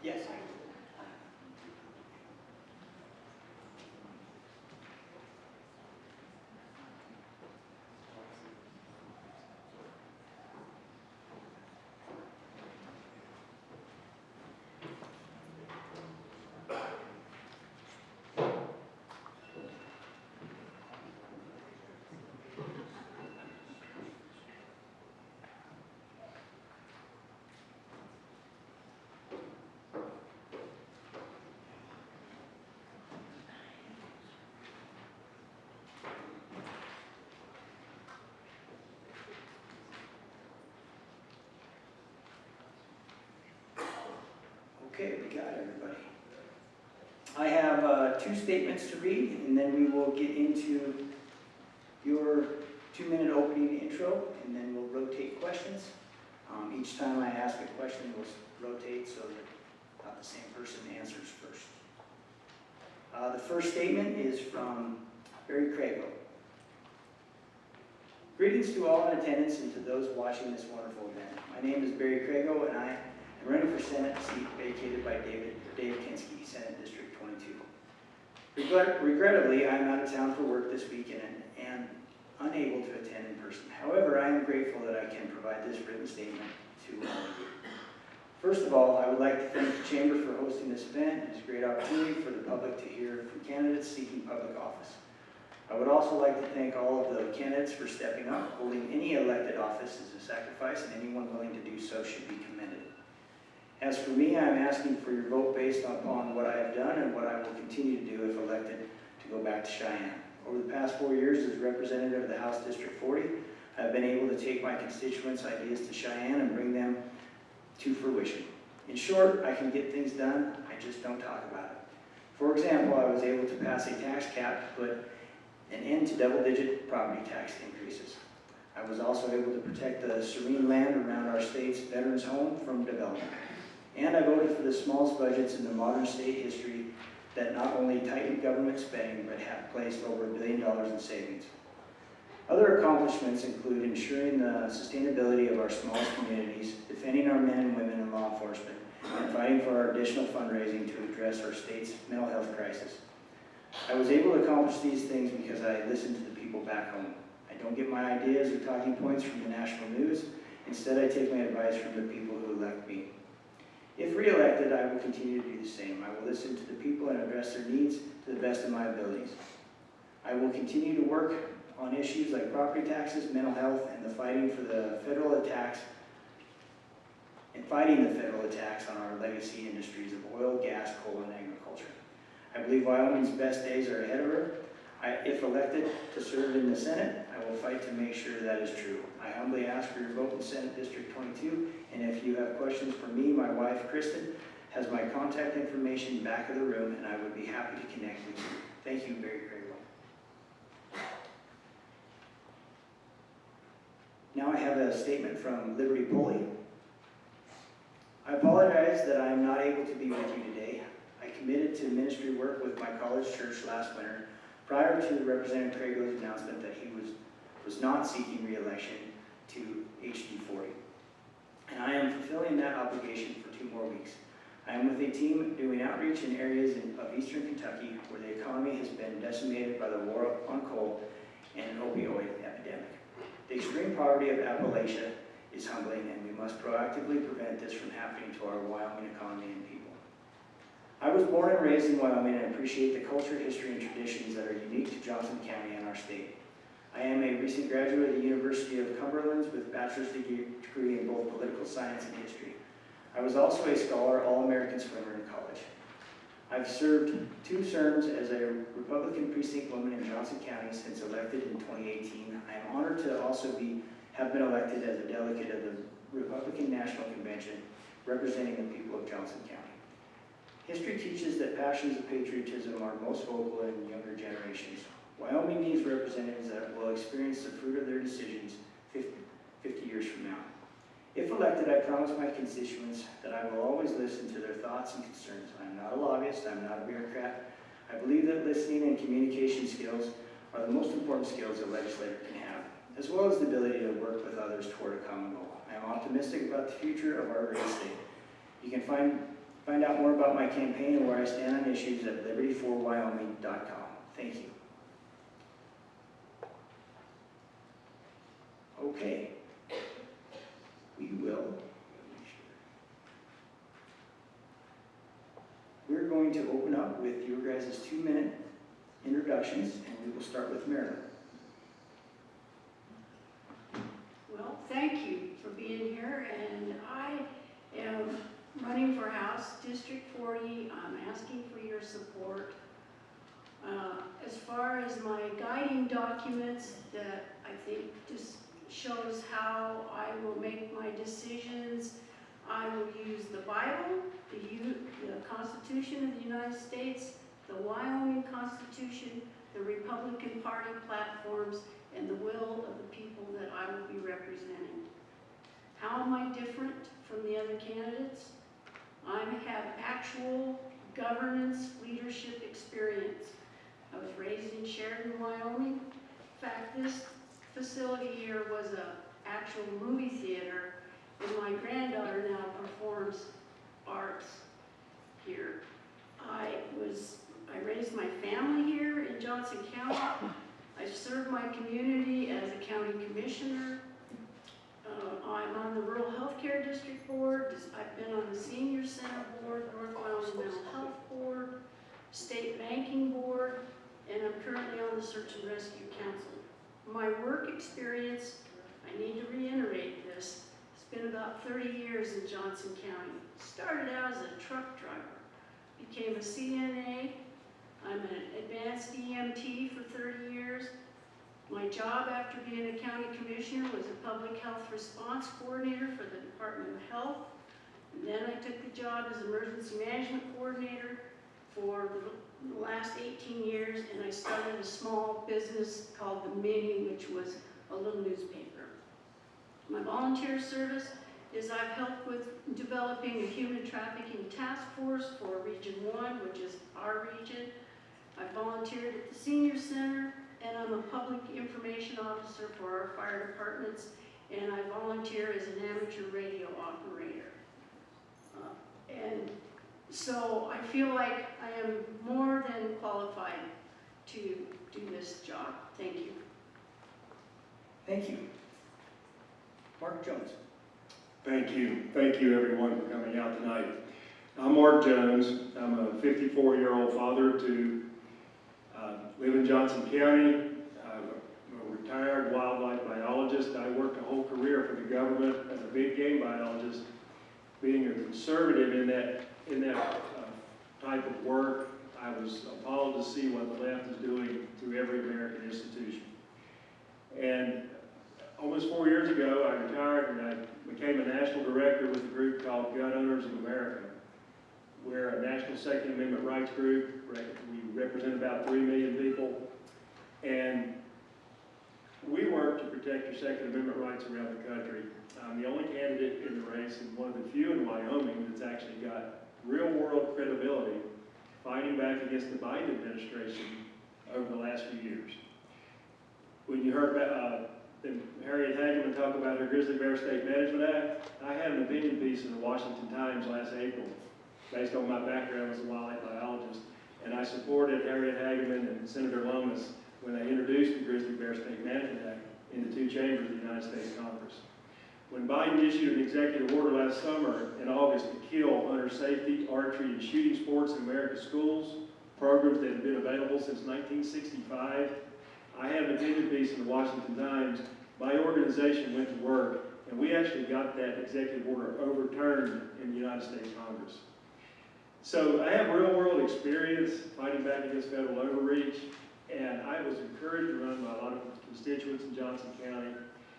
Yes. Okay, we got everybody. I have 2 statements to read, and then we will get into your 2-minute opening intro, and then we'll rotate questions. Each time I ask a question, we'll rotate so that not the same person answers first. The first statement is from Barry Crago. Greetings to all in attendance and to those watching this wonderful event. My name is Barry Crago, and I am running for Senate seat vacated by Dave Kinski, Senate District 22. Regrettably, I am out of town for work this weekend and unable to attend in person. However, I am grateful that I can provide this written statement to all of you. First of all, I would like to thank the Chamber for hosting this event. It is a great opportunity for the public to hear from candidates seeking public office. I would also like to thank all of the candidates for stepping up. Holding any elected office is a sacrifice, and anyone willing to do so should be commended. As for me, I am asking for your vote based upon what I have done and what I will continue to do if elected to go back to Cheyenne. Over the past 4 years as representative of the House District 40, I have been able to take my constituents' ideas to Cheyenne and bring them to fruition. In short, I can get things done, I just don't talk about it. For example, I was able to pass a tax cap to put an end to double-digit property tax increases. I was also able to protect the serene land around our state's veterans' home from development. And I voted for the smallest budgets in the modern state history that not only tightened government spending, but have placed over $1 billion in savings. Other accomplishments include ensuring the sustainability of our smallest communities, defending our men and women in law enforcement, and fighting for our additional fundraising to address our state's mental health crisis. I was able to accomplish these things because I listened to the people back home. I don't get my ideas or talking points from the national news. Instead, I take my advice from the people who elect me. If re-elected, I will continue to do the same. I will listen to the people and address their needs to the best of my abilities. I will continue to work on issues like property taxes, mental health, and the fighting the federal attacks on our legacy industries of oil, gas, coal, and agriculture. I believe Wyoming's best days are ahead of her. If elected to serve in the Senate, I will fight to make sure that is true. I humbly ask for your vote in Senate District 22, and if you have questions for me, my wife, Kristen, has my contact information back of the room, and I would be happy to connect with you. Thank you, Barry Crago. Now I have a statement from Liberty Polly. I apologize that I am not able to be with you today. I committed to ministry work with my college church last winter prior to Representative Crago's announcement that he was not seeking re-election to HD 40. And I am fulfilling that obligation for 2 more weeks. I am with a team doing outreach in areas of eastern Kentucky where the economy has been decimated by the war on coal and an opioid epidemic. The extreme poverty of Appalachia is humbling, and we must proactively prevent this from happening to our Wyoming economy and people. I was born and raised in Wyoming and appreciate the culture, history, and traditions that are unique to Johnson County and our state. I am a recent graduate of the University of Cumberland with a bachelor's degree in both political science and history. I was also a scholar, All-American swimmer in college. I've served 2 terms as a Republican precinct woman in Johnson County since elected in 2018. I am honored to also have been elected as a delegate of the Republican National Convention representing the people of Johnson County. History teaches that passions of patriotism are most vocal in younger generations. Wyoming needs representatives that will experience the fruit of their decisions 50 years from now. If elected, I promise my constituents that I will always listen to their thoughts and concerns. I am not a lobbyist, I am not a bureaucrat. I believe that listening and communication skills are the most important skills a legislator can have, as well as the ability to work with others toward a common goal. I am optimistic about the future of our great state. You can find Find out more about my campaign and where I stand on issues at liberty4wyoming.com. Thank you. Okay. We're going to open up with your guys' 2-minute introductions, and we will start with Marilyn. Well, thank you for being here, and I am running for House District 40. I'm asking for your support. As far as my guiding documents that I think just shows how I will make my decisions, I will use the Bible, the Constitution of the United States, the Wyoming Constitution, the Republican Party platforms, and the will of the people that I will be representing. How am I different from the other candidates? I have actual governance leadership experience. I was raised in Sheridan, Wyoming. In fact, this facility here was an actual movie theater, and my granddaughter now performs arts here. I raised my family here in Johnson County. I served my community as a county commissioner. I'm on the Rural Healthcare District Board. I've been on the Senior Center Board, North Wyoming Mental Health Board, State Banking Board, and I'm currently on the Search and Rescue Council. My work experience, I need to reiterate this, it's been about 30 years in Johnson County. Started out as a truck driver, became a CNA. I'm an advanced EMT for 30 years. My job after being a county commissioner was a public health response coordinator for the Department of Health. And then I took the job as emergency management coordinator for the last 18 years, and I started a small business called The Mini, which was a little newspaper. My volunteer service is I've helped with developing a human trafficking task force for Region 1, which is our region. I volunteered at the Senior Center, and I'm a public information officer for our fire departments, and I volunteer as an amateur radio operator. And so I feel like I am more than qualified to do this job. Thank you. Thank you. Mark Jones. Thank you. Thank you, everyone, for coming out tonight. I'm Mark Jones. I'm a 54-year-old father to live in Johnson County. I'm a retired wildlife biologist. I worked a whole career for the government as a big game biologist. Being a conservative in that type of work, I was appalled to see what the left is doing to every American institution. And almost 4 years ago, I retired and I became a national director with a group called Gun Owners of America. We're a national Second Amendment rights group. We represent about 3 million people. And we work to protect your Second Amendment rights around the country. I'm the only candidate in the race and one of the few in Wyoming that's actually got real-world credibility fighting back against the Biden administration over the last few years. When you heard about Harriet Hageman talk about her Grizzly Bear State Management Act, I had an opinion piece in the Washington Times last April based on my background as a wildlife biologist, and I supported Harriet Hageman and Senator Lomas when they introduced the Grizzly Bear State Management Act in the 2 chambers of the United States Congress. When Biden issued an executive order last summer in August to kill hunter safety, archery, and shooting sports in America's schools, programs that had been available since 1965, I had an opinion piece in the Washington Times. My organization went to work, and we actually got that executive order overturned in the United States Congress. So I have real-world experience fighting back against federal overreach, and I was encouraged to run by a lot of constituents in Johnson County.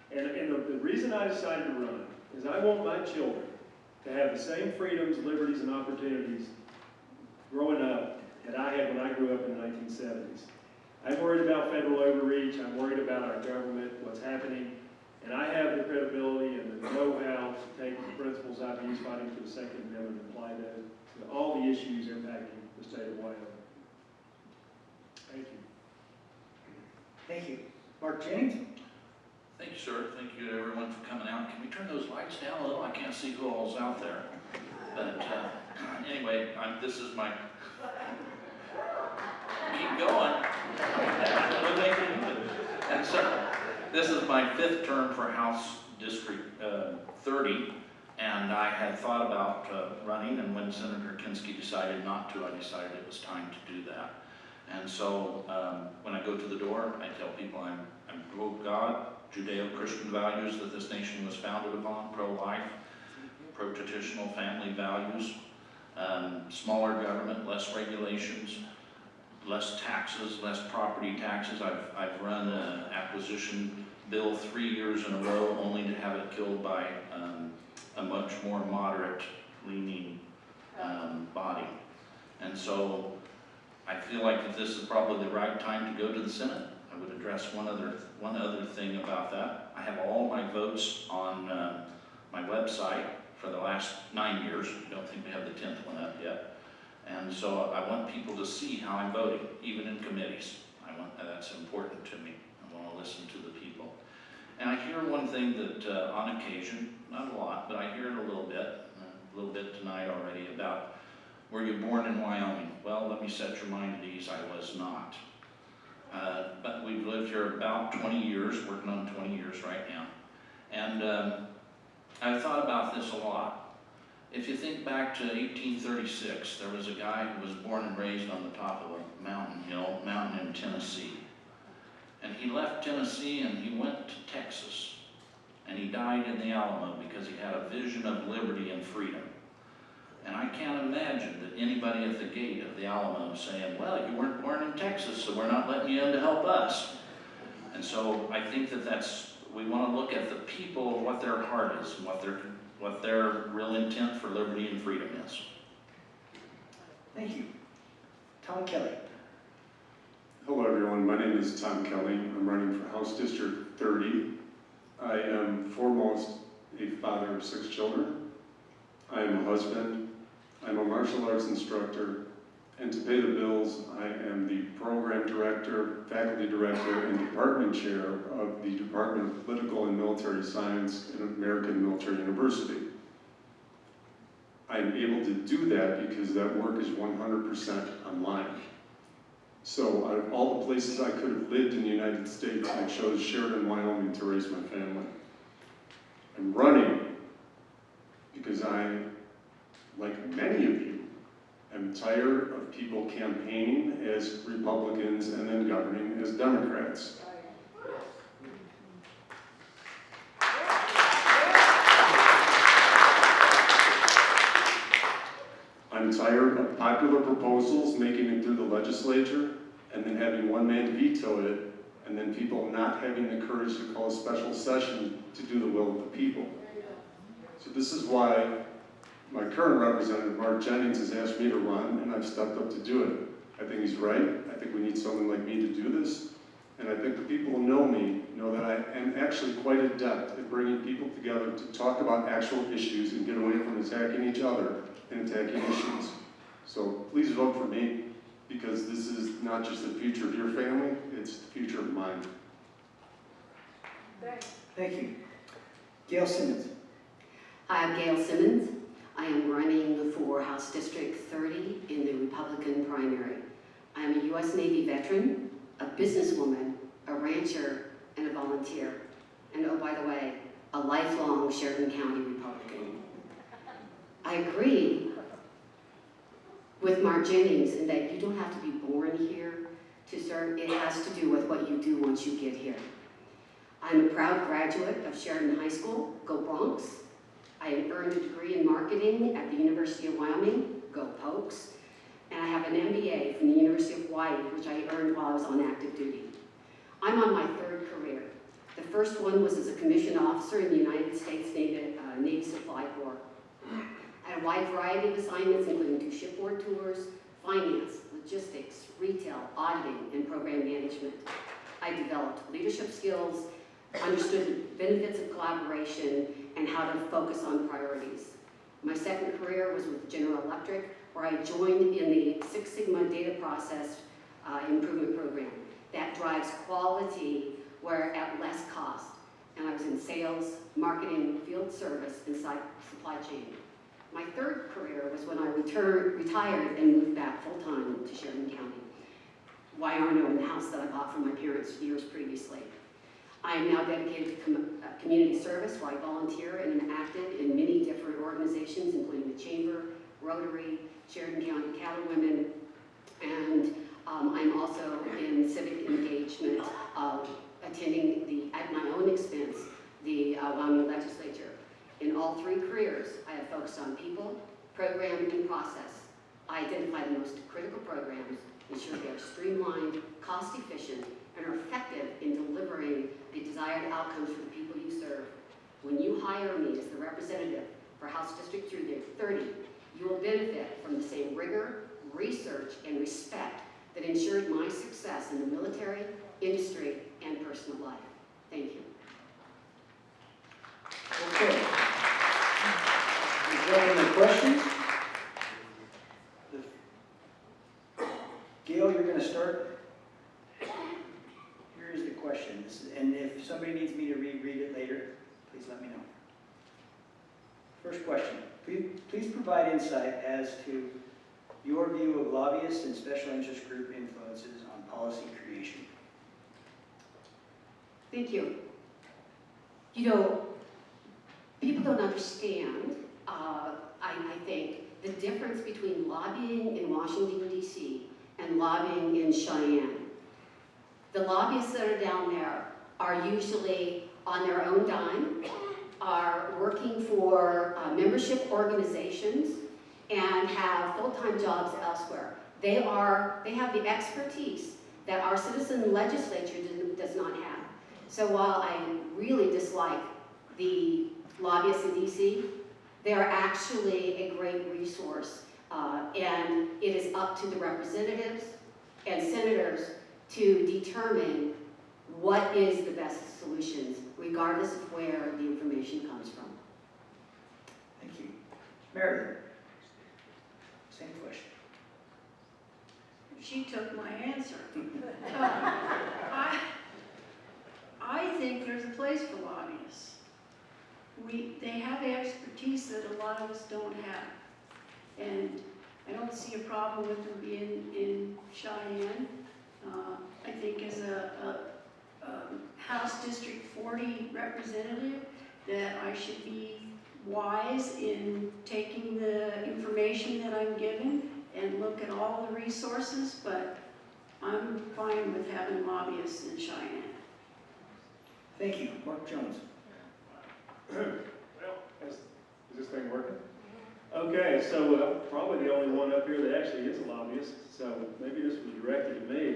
And the reason I decided to run is I want my children to have the same freedoms, liberties, and opportunities growing up that I had when I grew up in the 1970s. I'm worried about federal overreach. I'm worried about our government, what's happening, and I have the credibility and the know-how to take the principles I've used fighting for the Second Amendment and apply those to all the issues impacting the state of Wyoming. Thank you. Thank you. Mark Jennings. Thank you, sir. Thank you to everyone for coming out. Can we turn those lights down a little? I can't see who all's out there. But Anyway, this is my, keep going. And so, this is my 5th term for House District 30, and I had thought about running, and when Senator Kinski decided not to, I decided it was time to do that. And so, when I go to the door, I tell people I'm pro-God, Judeo-Christian values that this nation was founded upon, pro-life, pro-traditional family values, smaller government, less regulations, less taxes, less property taxes. I've run an acquisition bill 3 years in a row only to have it killed by a much more moderate leaning body. And so I feel like that this is probably the right time to go to the Senate. I would address one other thing about that. I have all my votes on my website for the last 9 years. I don't think we have the 10th one up yet. And so I want people to see how I'm voting, even in committees. That's important to me. I want to listen to the people. And I hear one thing that on occasion, not a lot, but I hear it a little bit tonight already about, were you born in Wyoming? Well, let me set your mind at ease, I was not. But we've lived here about 20 years, working on 20 years right now. And I've thought about this a lot. If you think back to 1836, there was a guy who was born and raised on the top of a mountain in Tennessee. And he left Tennessee and he went to Texas. And he died in the Alamo because he had a vision of liberty and freedom. And I can't imagine that anybody at the gate of the Alamo saying, well, you weren't born in Texas, so we're not letting you in to help us. And so I think that we want to look at the people, what their heart is, and what their real intent for liberty and freedom is. Thank you. Tom Kelly. Hello everyone, my name is Tom Kelly. I'm running for House District 30. I am foremost a father of 6 children. I am a husband. I'm a martial arts instructor. And to pay the bills, I am the program director, faculty director, and department chair of the Department of Political and Military Science at American Military University. I am able to do that because that work is 100% online. So out of all the places I could have lived in the United States, I chose Sheridan, Wyoming to raise my family. I'm running because I, like many of you, am tired of people campaigning as Republicans and then governing as Democrats. I'm tired of popular proposals making it through the legislature and then having one man veto it and then people not having the courage to call a special session to do the will of the people. So this is why my current representative, Mark Jennings, has asked me to run, and I've stepped up to do it. I think he's right. I think we need someone like me to do this. And I think the people who know me know that I am actually quite adept at bringing people together to talk about actual issues and get away from attacking each other and attacking issues. So please vote for me, because this is not just the future of your family, it's the future of mine. Thank you. Gail Simmons. Hi, I'm Gail Simmons. I am running for House District 30 in the Republican primary. I am a U.S. Navy veteran, a businesswoman, a rancher, and a volunteer. And oh, by the way, a lifelong Sheridan County Republican. I agree with Mark Jennings in that you don't have to be born here to serve. It has to do with what you do once you get here. I'm a proud graduate of Sheridan High School, go Bronx. I earned a degree in marketing at the University of Wyoming, go Pokes. And I have an MBA from the University of Hawaii, which I earned while I was on active duty. I'm on my 3rd career. The first one was as a commissioned officer in the United States Navy Supply Corps. I had a wide variety of assignments, including 2 shipboard tours, finance, logistics, retail, auditing, and program management. I developed leadership skills, understood the benefits of collaboration, and how to focus on priorities. My 2nd career was with General Electric, where I joined in the Six Sigma data process improvement program that drives quality where at less cost. And I was in sales, marketing, field service, and supply chain. My third career was when I retired and moved back full-time to Sheridan County, Wyoming, in the house that I bought from my parents years previously. I am now dedicated to community service, where I volunteer and am active in many different organizations, including the Chamber, Rotary, Sheridan County Cattlewomen, and I'm also in civic engagement, attending at my own expense, the Wyoming legislature. In all three careers, I have focused on people, program, and process. I identify the most critical programs, ensure they are streamlined, cost-efficient, and are effective in delivering the desired outcomes for the people you serve. When you hire me as the representative for House District 30, you will benefit from the same rigor, research, and respect that ensured my success in the military, industry, and personal life. Thank you. Okay. Is there any questions? Gail, you're going to start. Here is the question, and if somebody needs me to reread it later, please let me know. First question, please provide insight as to your view of lobbyists and special interest group influences on policy creation. Thank you. You know, people don't understand, I think, the difference between lobbying in Washington, D.C. and lobbying in Cheyenne. The lobbyists that are down there are usually on their own dime, are working for membership organizations, and have full-time jobs elsewhere. They have the expertise that our citizen legislature does not have. So while I really dislike the lobbyists in DC, they are actually a great resource, and it is up to the representatives and senators to determine what is the best solutions, regardless of where the information comes from. Thank you. Meredith, same question. She took my answer. I think there's a place for lobbyists. They have the expertise that a lot of us don't have. And I don't see a problem with them being in Cheyenne. I think as a House District 40 representative that I should be wise in taking the information that I'm given and look at all the resources, but I'm fine with having lobbyists in Cheyenne. Thank you. Mark Jones. Well, is this thing working? Okay, so probably the only one up here that actually is a lobbyist, so maybe this was directed to me.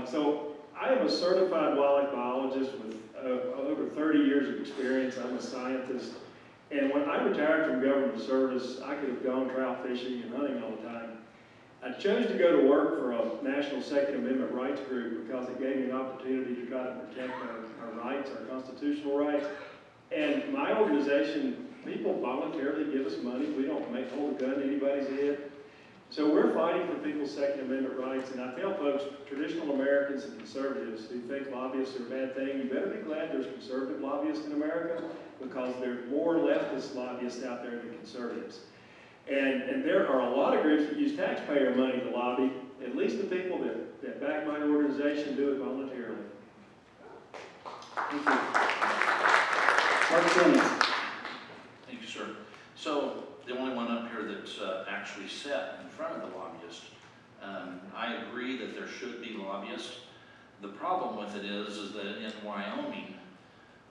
So I am a certified wildlife biologist with over 30 years of experience. I'm a scientist, and when I retired from government service, I could have gone trout fishing and hunting all the time. I chose to go to work for a national Second Amendment rights group because it gave me an opportunity to try to protect our rights, our constitutional rights. And my organization, people voluntarily give us money. We don't hold a gun to anybody's head. So we're fighting for people's Second Amendment rights. And I tell folks, traditional Americans and conservatives who think lobbyists are a bad thing, you better be glad there's conservative lobbyists in America, because there are more leftist lobbyists out there than conservatives. And there are a lot of groups that use taxpayer money to lobby. At least the people that back my organization do it voluntarily. Thank you. Mark Jones. Thank you, sir. So the only one up here that's actually set in front of the lobbyist. I agree that there should be lobbyists. The problem with it is that in Wyoming,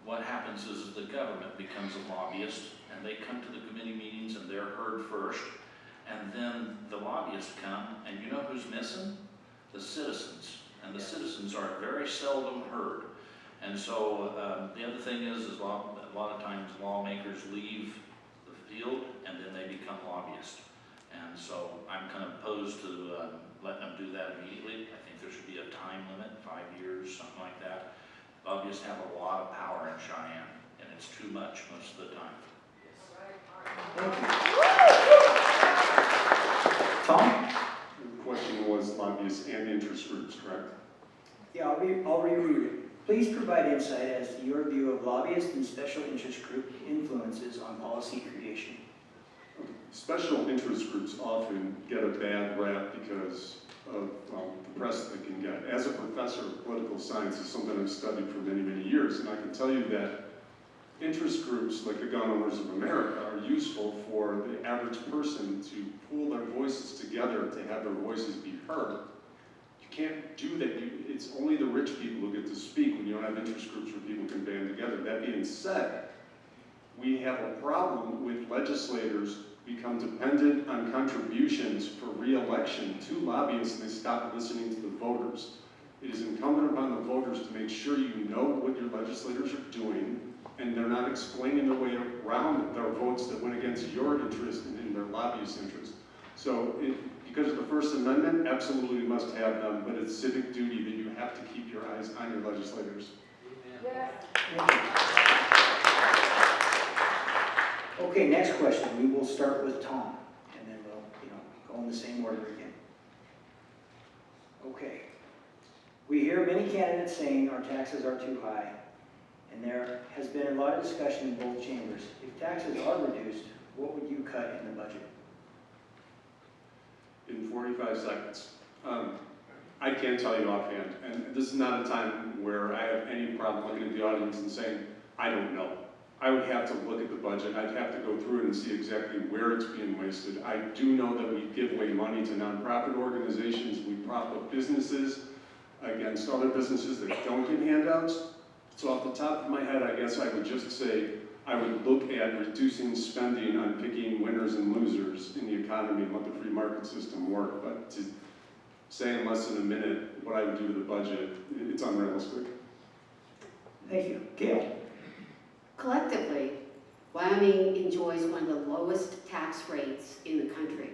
what happens is the government becomes a lobbyist, and they come to the committee meetings and they're heard first, and then the lobbyists come, and you know who's missing? The citizens, and the citizens are very seldom heard. And so the other thing is a lot of times lawmakers leave the field and then they become lobbyists. And so I'm kind of opposed to letting them do that immediately. I think there should be a time limit, 5 years, something like that. Lobbyists have a lot of power in Cheyenne, and it's too much most of the time. Tom? The question was lobbyists and interest groups, correct? Yeah, I'll reread it. Please provide insight as to your view of lobbyist and special interest group influences on policy creation. Special interest groups often get a bad rap because of the press they can get. As a professor of political science, is something I've studied for many, many years, and I can tell you that interest groups like the Gun Owners of America are useful for the average person to pool their voices together to have their voices be heard. You can't do that. It's only the rich people who get to speak when you don't have interest groups where people can band together. That being said, we have a problem with legislators become dependent on contributions for re-election to lobbyists and they stop listening to the voters. It is incumbent upon the voters to make sure you know what your legislators are doing and they're not explaining their way around their votes that went against your interest and in their lobbyist interest. So because of the First Amendment, absolutely must have them, but it's civic duty that you have to keep your eyes on your legislators. Okay, next question. We will start with Tom, and then we'll, go in the same order again. Okay. We hear many candidates saying our taxes are too high, and there has been a lot of discussion in both chambers. If taxes are reduced, what would you cut in the budget? In 45 seconds. I can't tell you offhand, and this is not a time where I have any problem looking at the audience and saying, I don't know. I would have to look at the budget. I'd have to go through it and see exactly where it's being wasted. I do know that we give away money to nonprofit organizations. We prop up businesses against other businesses that don't get handouts. So off the top of my head, I guess I would just say I would look at reducing spending on picking winners and losers in the economy and let the free market system work. But to say in less than a minute what I would do to the budget, it's unrealistic. Thank you. Gail? Collectively, Wyoming enjoys one of the lowest tax rates in the country.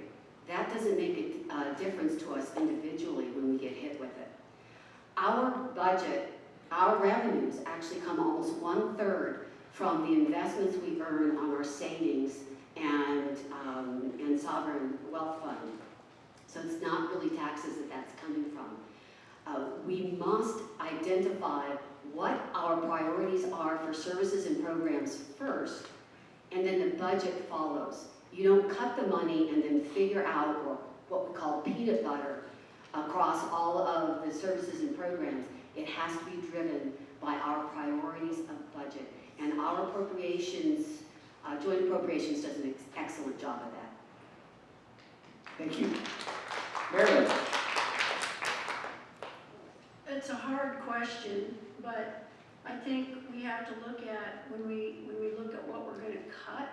That doesn't make a difference to us individually when we get hit with it. Our budget, our revenues actually come almost 1/3 from the investments we earn on our savings and sovereign wealth fund. So it's not really taxes that's coming from. We must identify what our priorities are for services and programs first, and then the budget follows. You don't cut the money and then figure out, or what we call peanut butter, across all of the services and programs. It has to be driven by our priorities of budget. And our appropriations, joint appropriations does an excellent job of that. Thank you. Marilyn? It's a hard question, but I think we have to look at, when we look at what we're going to cut,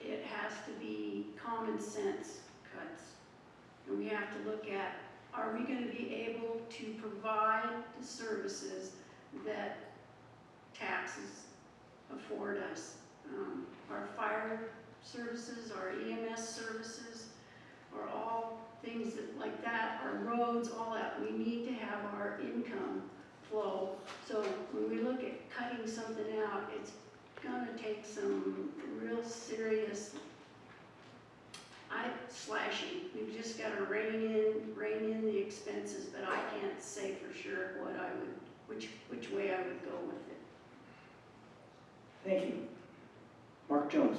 it has to be common sense cuts. And we have to look at, are we going to be able to provide the services that taxes afford us? Our fire services, our EMS services, are all things like that, our roads, all that. We need to have our income flow. So when we look at cutting something out, it's going to take some real serious slashing. We've just got to rein in the expenses, but I can't say for sure what I would, which way I would go with it. Thank you. Mark Jones?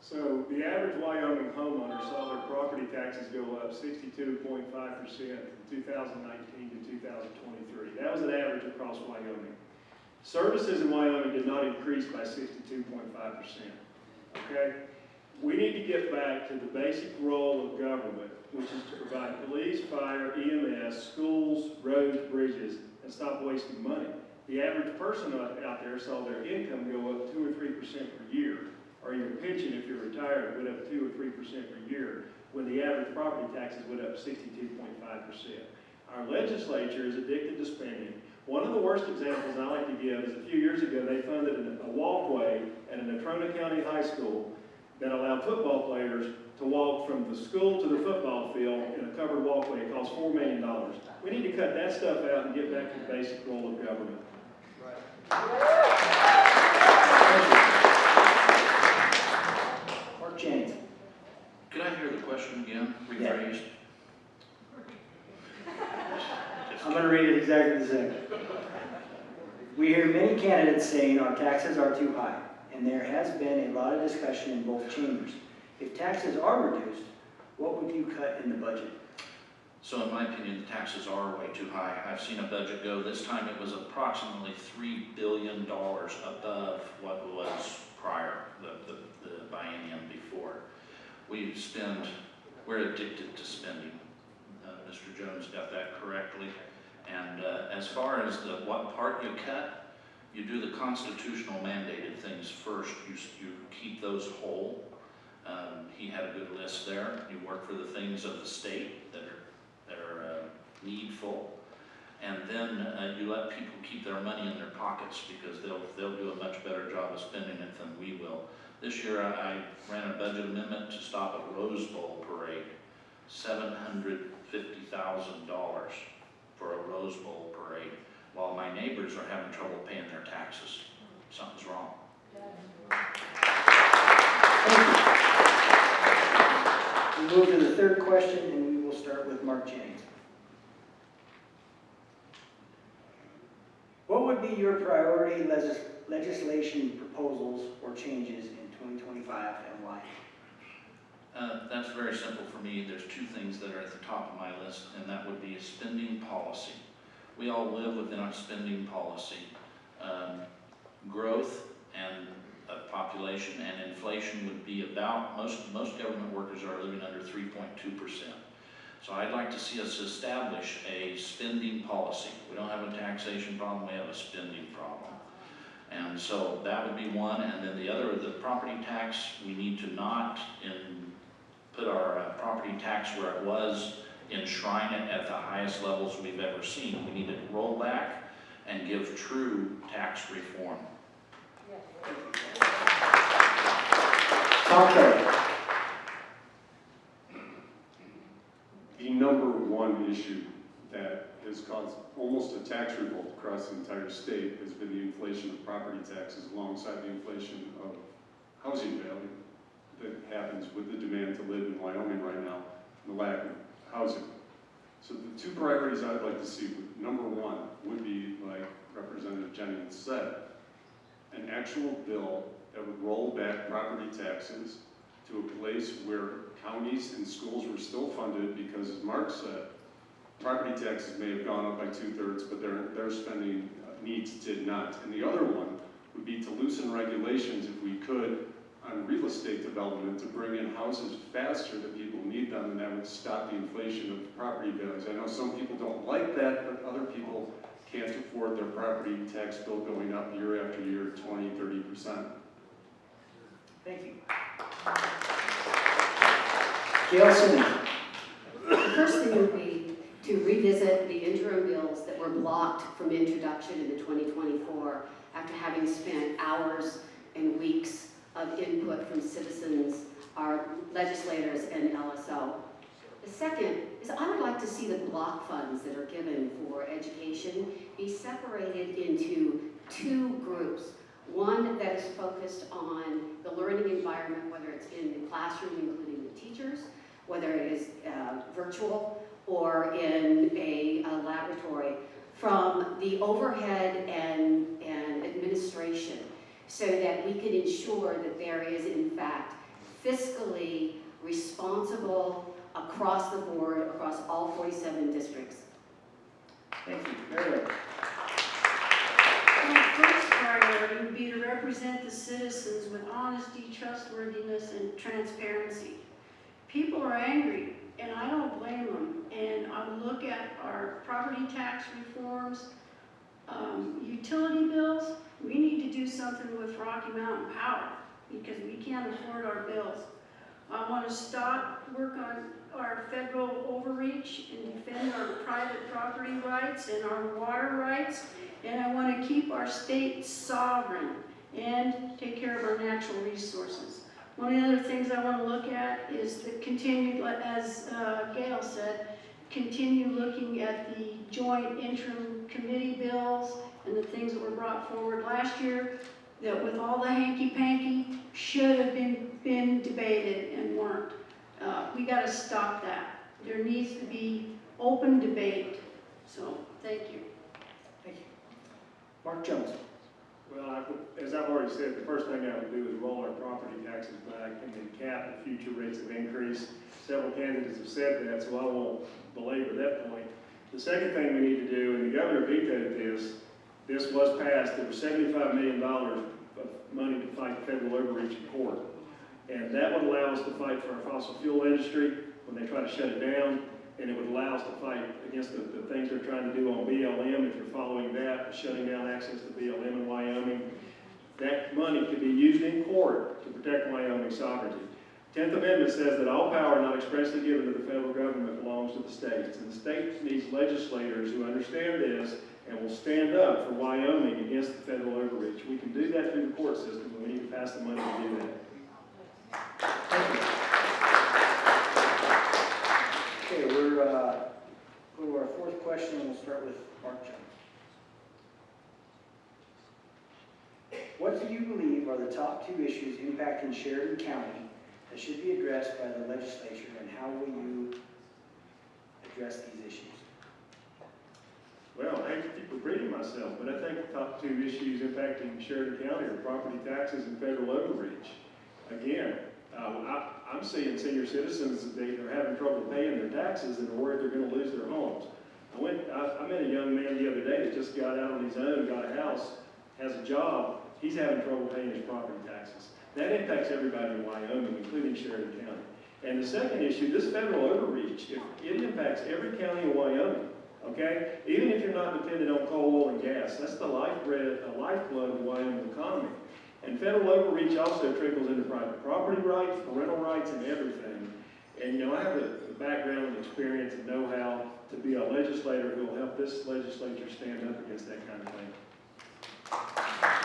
So the average Wyoming homeowner saw their property taxes go up 62.5% from 2019 to 2023. That was an average across Wyoming. Services in Wyoming did not increase by 62.5%. Okay? We need to get back to the basic role of government, which is to provide police, fire, EMS, schools, roads, bridges, and stop wasting money. The average person out there saw their income go up 2 or 3% per year, or your pension, if you're retired, went up 2 or 3% per year, when the average property taxes went up 62.5%. Our legislature is addicted to spending. One of the worst examples I like to give is a few years ago they funded a walkway at a Natrona County high school that allowed football players to walk from the school to the football field in a covered walkway. It cost $4 million. We need to cut that stuff out and get back to the basic role of government. Mark Jennings? Could I hear the question again, rephrased? I'm going to read it exactly the same. We hear many candidates saying our taxes are too high. and there has been a lot of discussion in both chambers. If taxes are reduced, what would you cut in the budget? So in my opinion, the taxes are way too high. I've seen a budget go, this time it was approximately $3 billion above what was prior, the biennium before. We're addicted to spending. Mr. Jones got that correctly. And as far as what part you cut, you do the constitutional mandated things first. You keep those whole. He had a good list there. You work for the things of the state that are needful, and then you let people keep their money in their pockets because they'll do a much better job of spending it than we will. This year I ran a budget amendment to stop a Rose Bowl parade, $750,000 for a Rose Bowl parade, while my neighbors are having trouble paying their taxes. Something's wrong. Thank you. We move to the third question, and we will start with Mark Jennings. What would be your priority legislation proposals or changes in 2025 and why? That's very simple for me. There's two things that are at the top of my list, and that would be a spending policy. We all live within our spending policy. Growth and population and inflation would be about, most government workers are living under 3.2%. So I'd like to see us establish a spending policy. We don't have a taxation problem, we have a spending problem. And so that would be one, and then the other, the property tax, we need to not put our property tax where it was, enshrine it at the highest levels we've ever seen. We need to roll back and give true tax reform. Tom Kelly. The number one issue that has caused almost a tax revolt across the entire state has been the inflation of property taxes alongside the inflation of housing value that happens with the demand to live in Wyoming right now and the lack of housing. So the two priorities I'd like to see, number one, would be, like Representative Jennings said, an actual bill that would roll back property taxes to a place where counties and schools were still funded because, as Mark said, property taxes may have gone up by 2/3, but their spending needs did not. And the other one would be to loosen regulations, if we could, on real estate development to bring in houses faster that people need them, and that would stop the inflation of property values. I know some people don't like that, but other people can't afford their property tax bill going up year after year, 20, 30%. Thank you. Gail Simmons. The first thing would be to revisit the interim bills that were blocked from introduction in the 2024 after having spent hours and weeks of input from citizens, our legislators, and LSO. The second is I would like to see the block funds that are given for education be separated into two groups. One that is focused on the learning environment, whether it's in the classroom, including the teachers, whether it is virtual or in a laboratory, from the overhead and administration, so that we can ensure that there is, in fact, fiscally responsible across the board, across all 47 districts. Thank you. Very well. My first priority would be to represent the citizens with honesty, trustworthiness, and transparency. People are angry, and I don't blame them. And I would look at our property tax reforms, utility bills. We need to do something with Rocky Mountain Power because we can't afford our bills. I want to work on our federal overreach and defend our private property rights and our water rights. And I want to keep our state sovereign and take care of our natural resources. One of the other things I want to look at is the continued, as Gail said, continue looking at the joint interim committee bills and the things that were brought forward last year that with all the hanky-panky should have been debated and weren't. We got to stop that. There needs to be open debate. So, thank you. Thank you. Mark Jones. Well, as I've already said, the first thing I would do is roll our property taxes back and then cap the future rates of increase. Several candidates have said that, so I won't belabor that point. The second thing we need to do, and the governor vetoed this was passed, there was $75 million of money to fight federal overreach in court. And that would allow us to fight for our fossil fuel industry when they try to shut it down, and it would allow us to fight against the things they're trying to do on BLM, if you're following that, shutting down access to BLM in Wyoming. That money could be used in court to protect Wyoming's sovereignty. 10th Amendment says that all power not expressly given to the federal government belongs to the states, and the state needs legislators who understand this and will stand up for Wyoming against the federal overreach. We can do that through the court system, and we need to pass the money to do that. Thank you. Okay, we're go to our fourth question, and we'll start with Mark Jones. What do you believe are the top 2 issues impacting Sheridan County that should be addressed by the legislature, and how will you address these issues? Well, I hate to keep repeating myself, but I think the top 2 issues impacting Sheridan County are property taxes and federal overreach. Again, I'm seeing senior citizens that they're having trouble paying their taxes and are worried they're going to lose their homes. I met a young man the other day that just got out on his own, got a house, has a job. He's having trouble paying his property taxes. That impacts everybody in Wyoming, including Sheridan County. And the second issue, this federal overreach, it impacts every county in Wyoming. Okay? Even if you're not dependent on coal, oil, and gas, that's the lifeblood of the Wyoming economy. And federal overreach also trickles into private property rights, parental rights, and everything. And you know, I have the background and experience and know-how to be a legislator who will help this legislature stand up against that kind of thing.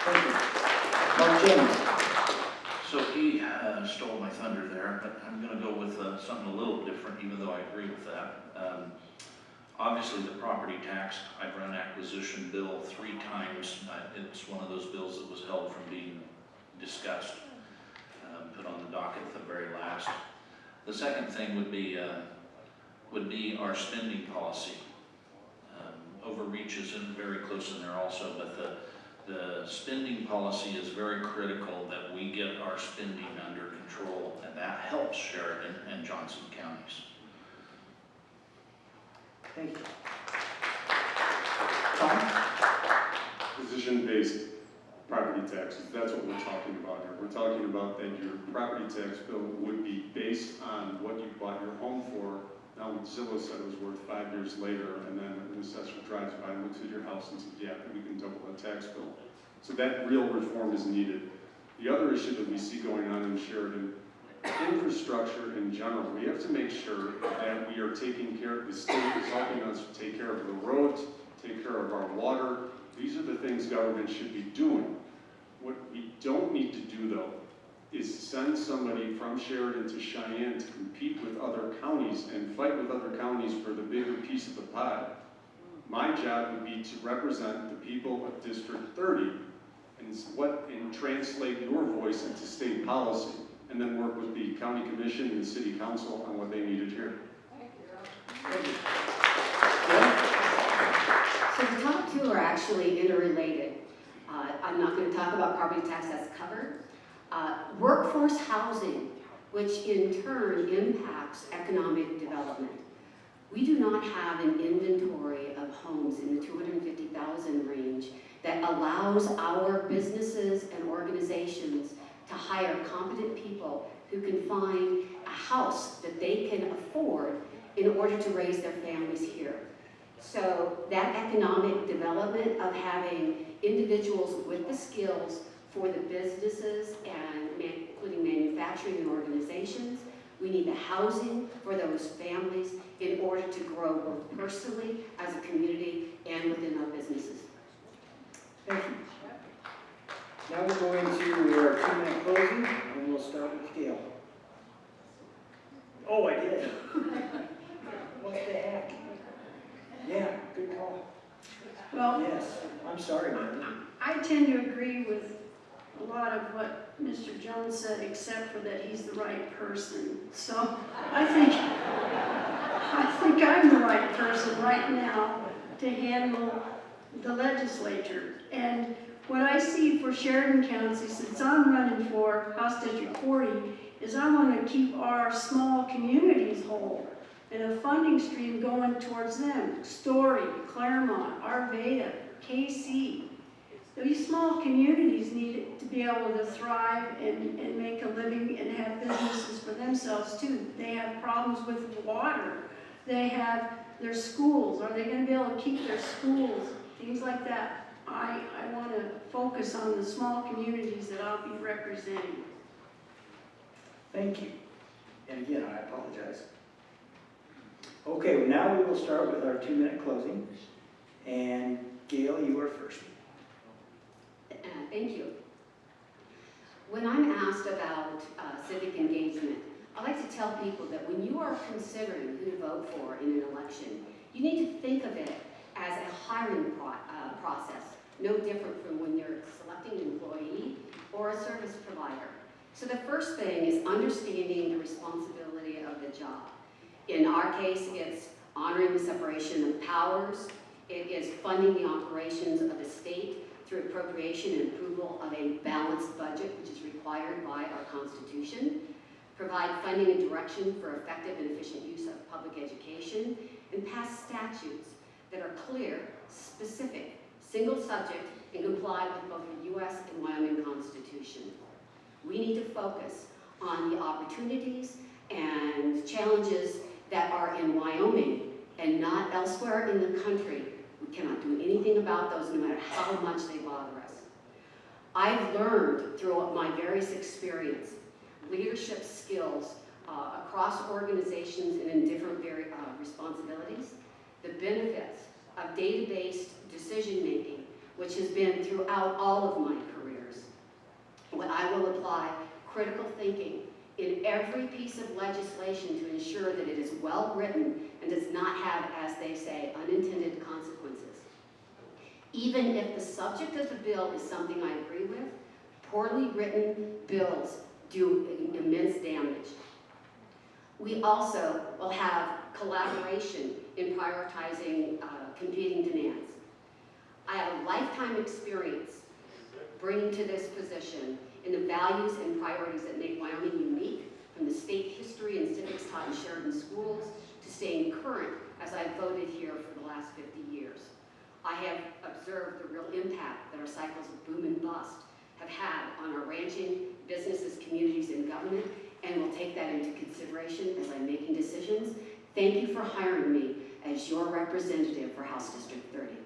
Thank you. Mark Jones. So he stole my thunder there, but I'm going to go with something a little different, even though I agree with that. Obviously, the property tax, I've run acquisition bill 3 times. It's one of those bills that was held from being discussed, put on the docket at the very last. The second thing would be our spending policy. Overreach is very close in there also, but the spending policy is very critical that we get our spending under control, and that helps Sheridan and Johnson counties. Thank you. Tom? Position-based property taxes, that's what we're talking about here. We're talking about that your property tax bill would be based on what you bought your home for. Now, Zillow said it was worth 5 years later, and then an assessor drives by and looks at your house and says, yeah, we can double the tax bill. So that real reform is needed. The other issue that we see going on in Sheridan, infrastructure in general. We have to make sure that we are taking care of, the state is helping us take care of the roads, take care of our water. These are the things government should be doing. What we don't need to do, though, is send somebody from Sheridan to Cheyenne to compete with other counties and fight with other counties for the bigger piece of the pie. My job would be to represent the people of District 30 and translate your voice into state policy, and then work with the county commission and the city council on what they needed here. Thank you. So the top 2 are actually interrelated. I'm not going to talk about property tax, that's covered. Workforce housing, which in turn impacts economic development. We do not have an inventory of homes in the 250,000 range that allows our businesses and organizations to hire competent people who can find a house that they can afford in order to raise their families here. So that economic development of having individuals with the skills for the businesses and including manufacturing and organizations, we need the housing for those families in order to grow both personally as a community and within our businesses. Thank you. Now we'll go into our 2-minute closing, and we'll start with Gail. Oh, I did. What the heck? Yeah, good call. Well, Yes, I'm sorry, man. I tend to agree with a lot of what Mr. Jones said, except for that he's the right person. So I think I'm the right person right now to handle the legislature. And what I see for Sheridan County, since I'm running for House District 40, is I want to keep our small communities whole and a funding stream going towards them. Story, Claremont, Arvada, KC. These small communities need to be able to thrive and make a living and have businesses for themselves too. They have problems with water. They have their schools. Are they going to be able to keep their schools? Things like that. I want to focus on the small communities that I'll be representing. Thank you. And again, I apologize. Okay, well, now we will start with our 2-minute closing. And Gail, you are first. Thank you. When I'm asked about civic engagement, I like to tell people that when you are considering who to vote for in an election, you need to think of it as a hiring process, no different from when you're selecting an employee or a service provider. So the first thing is understanding the responsibility of the job. In our case, it's honoring the separation of powers. It is funding the operations of the state through appropriation and approval of a balanced budget, which is required by our Constitution. Provide funding and direction for effective and efficient use of public education, and pass statutes that are clear, specific, single subject, and comply with both the U.S. and Wyoming Constitution. We need to focus on the opportunities and challenges that are in Wyoming and not elsewhere in the country. We cannot do anything about those no matter how much they bother us. I've learned through my various experience leadership skills across organizations and in different responsibilities, the benefits of data-based decision-making, which has been throughout all of my careers. When I will apply critical thinking in every piece of legislation to ensure that it is well written and does not have, as they say, unintended consequences. Even if the subject of the bill is something I agree with, poorly written bills do immense damage. We also will have collaboration in prioritizing competing demands. I have a lifetime experience bringing to this position in the values and priorities that make Wyoming unique, from the state history and civics taught in Sheridan schools to staying current as I've voted here for the last 50 years. I have observed the real impact that our cycles of boom and bust have had on our ranching, businesses, communities, and government, and will take that into consideration as I'm making decisions. Thank you for hiring me as your representative for House District 30.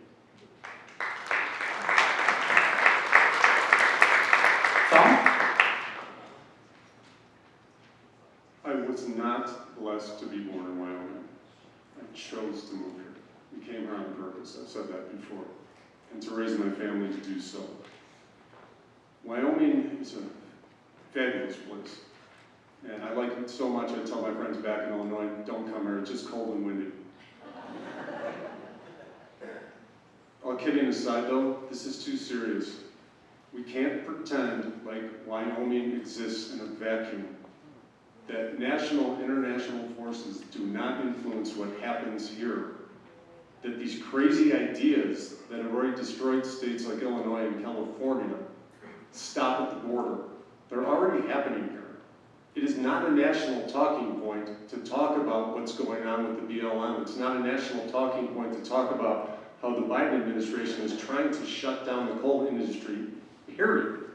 I was not blessed to be born in Wyoming. I chose to move here. We came here on purpose, I've said that before, and to raise my family to do so. Wyoming is a fabulous place, and I like it so much I tell my friends back in Illinois, don't come here, it's just cold and windy. All kidding aside though, this is too serious. We can't pretend like Wyoming exists in a vacuum, that national, international forces do not influence what happens here, that these crazy ideas that have already destroyed states like Illinois and California stop at the border. They're already happening here. It is not a national talking point to talk about what's going on with the BLM. It's not a national talking point to talk about how the Biden administration is trying to shut down the coal industry, period.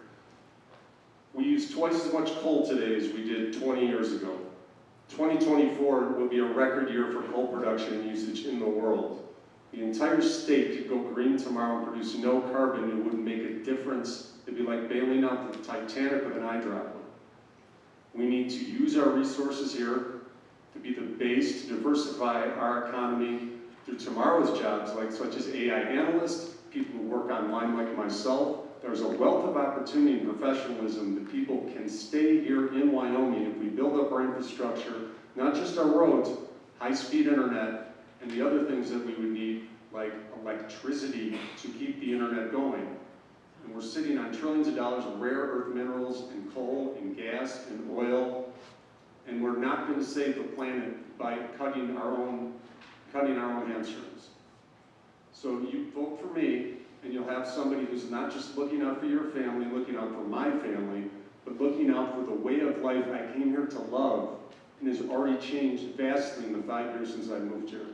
We use twice as much coal today as we did 20 years ago. 2024 will be a record year for coal production and usage in the world. The entire state could go green tomorrow and produce no carbon. It wouldn't make a difference. It'd be like bailing out the Titanic with an eyedropper. We need to use our resources here to be the base to diversify our economy through tomorrow's jobs, such as AI analysts, people who work online like myself. There's a wealth of opportunity and professionalism that people can stay here in Wyoming if we build up our infrastructure, not just our roads, high-speed internet, and the other things that we would need, like electricity to keep the internet going. And we're sitting on trillions of dollars of rare earth minerals and coal and gas and oil, and we're not going to save the planet by cutting our own hamstrings. So you vote for me and you'll have somebody who's not just looking out for your family, looking out for my family, but looking out for the way of life I came here to love, and has already changed vastly in the 5 years since I moved here.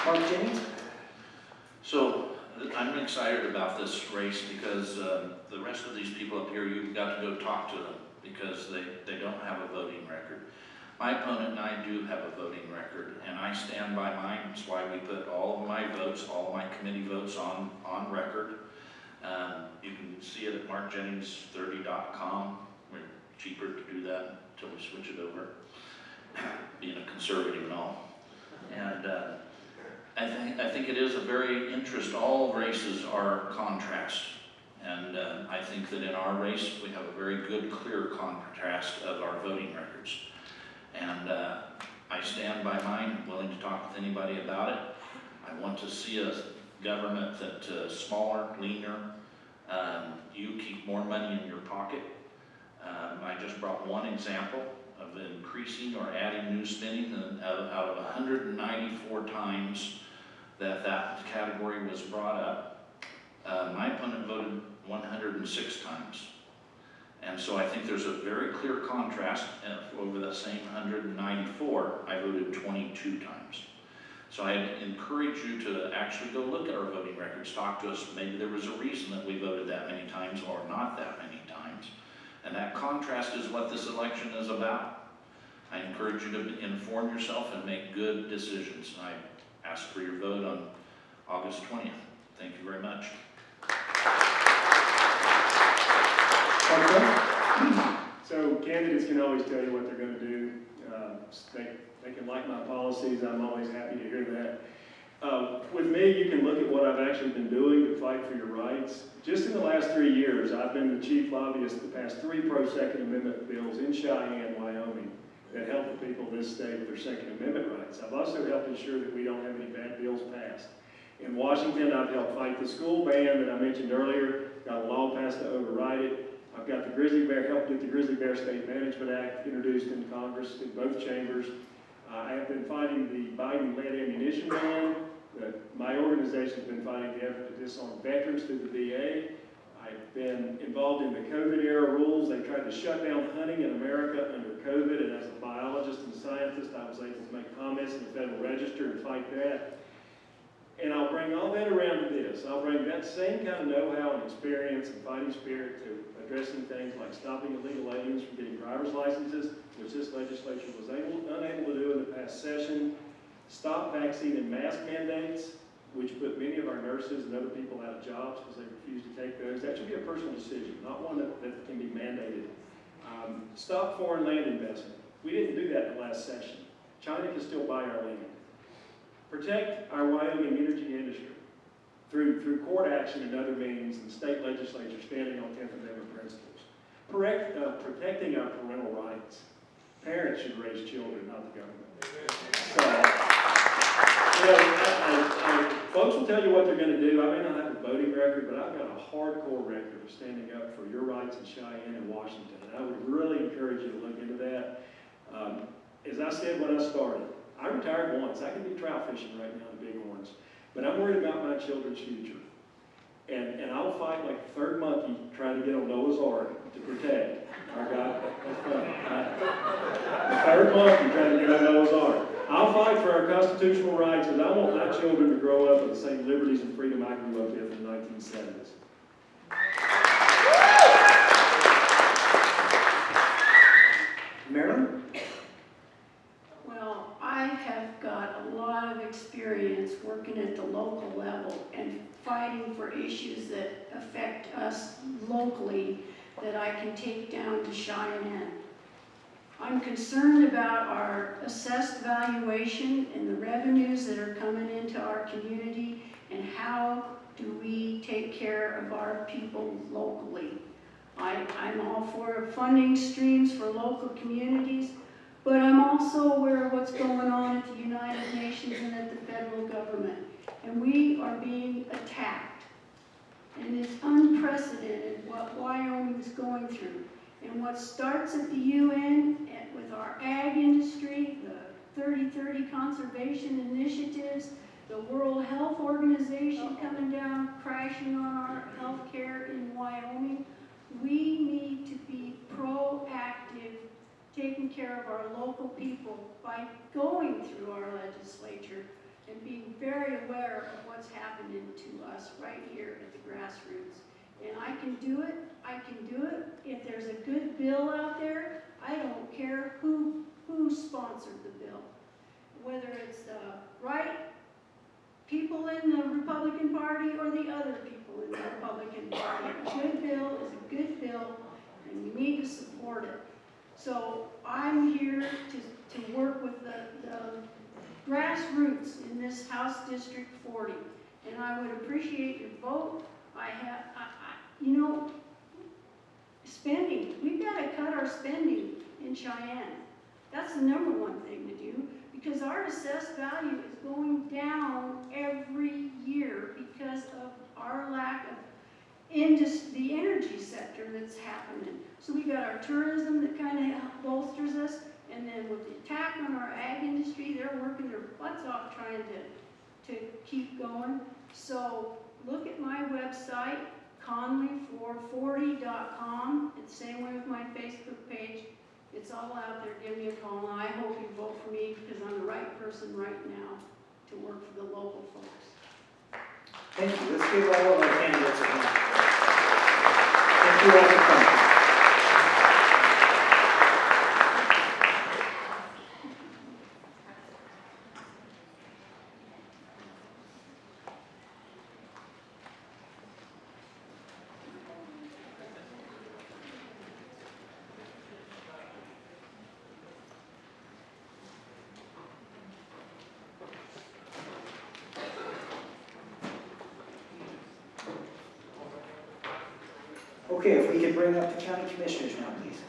Mark Jennings? So I'm excited about this race because the rest of these people up here, you've got to go talk to them because they don't have a voting record. My opponent and I do have a voting record, and I stand by mine. That's why we put all of my votes, all of my committee votes on record. You can see it at markjennings30.com. We're cheaper to do that until we switch it over, being a conservative and all. And I think it is a very all races are contrast. And I think that in our race, we have a very good, clear contrast of our voting records. And I stand by mine, willing to talk with anybody about it. I want to see a government that's smaller, leaner. You keep more money in your pocket. I just brought one example of increasing or adding new spending out of 194 times that category was brought up. My opponent voted 106 times. And so I think there's a very clear contrast. Over the same 194, I voted 22 times. So I encourage you to actually go look at our voting records, talk to us. Maybe there was a reason that we voted that many times or not that many times. And that contrast is what this election is about. I encourage you to inform yourself and make good decisions. I ask for your vote on August 20th. Thank you very much. So candidates can always tell you what they're going to do. They can like my policies. I'm always happy to hear that. With me, you can look at what I've actually been doing to fight for your rights. Just in the last 3 years, I've been the chief lobbyist of the past 3 pro-Second Amendment bills in Cheyenne, Wyoming, that help the people of this state with their Second Amendment rights. I've also helped ensure that we don't have any bad bills passed. In Washington, I've helped fight the school ban that I mentioned earlier, got a law passed to override it. I've got helped get the Grizzly Bear State Management Act introduced in Congress in both chambers. I have been fighting the Biden-led ammunition ban. My organization has been fighting the effort to disarm veterans through the VA. I've been involved in the COVID era rules. They tried to shut down hunting in America under COVID, and as a biologist and scientist, I was able to make comments in the Federal Register and fight that. And I'll bring all that around to this. I'll bring that same kind of know-how and experience and fighting spirit to addressing things like stopping illegal aliens from getting driver's licenses, which this legislature was unable to do in the past session, stop vaccine and mask mandates, which put many of our nurses and other people out of jobs because they refuse to take those. That should be a personal decision, not one that can be mandated. Stop foreign land investment. We didn't do that in the last session. China can still buy our land. Protect our Wyoming energy industry through court action and other means, and state legislature standing on 10th Amendment principles. Protecting our parental rights. Parents should raise children, not the government. So, folks will tell you what they're going to do. I may not have a voting record, but I've got a hardcore record of standing up for your rights in Cheyenne and Washington, and I would really encourage you to look into that. As I said when I started, I retired once. I could be trout fishing right now in the Bighorns, but I'm worried about my children's future. And I'll fight like the third monkey trying to get on Noah's Ark to protect our God. That's funny. The third monkey trying to get on Noah's Ark. I'll fight for our constitutional rights, because I want my children to grow up with the same liberties and freedom I grew up with in the 1970s. Marilyn? Well, I have got a lot of experience working at the local level and fighting for issues that affect us locally that I can take down to Cheyenne. I'm concerned about our assessed valuation and the revenues that are coming into our community, and how do we take care of our people locally. I'm all for funding streams for local communities, but I'm also aware of what's going on at the United Nations and at the federal government. And we are being attacked. And it's unprecedented what Wyoming is going through. And what starts at the UN with our ag industry, the 30/30 conservation initiatives, the World Health Organization coming down, crashing on our health care in Wyoming. We need to be proactive, taking care of our local people by going through our legislature and being very aware of what's happening to us right here at the grassroots. And I can do it. If there's a good bill out there, I don't care who sponsored the bill. Whether it's the right people in the Republican Party or the other people in the Republican Party. A good bill is a good bill, and we need to support it. So I'm here to work with the grassroots in this House District 40, and I would appreciate your vote. You know, spending, we've got to cut our spending in Cheyenne. That's the number one thing to do, because our assessed value is going down every year because of our lack of the energy sector that's happening. So we got our tourism that kind of bolsters us, and then with the attack on our ag industry, they're working their butts off trying to keep going. So look at my website, conley440.com. It's the same way with my Facebook page. It's all out there. Give me a call, and I hope you vote for me because I'm the right person right now to work for the local folks. Thank you. Let's give all of our candidates a hand. Thank you all for coming. Okay, if we could bring up the county commissioners now, please.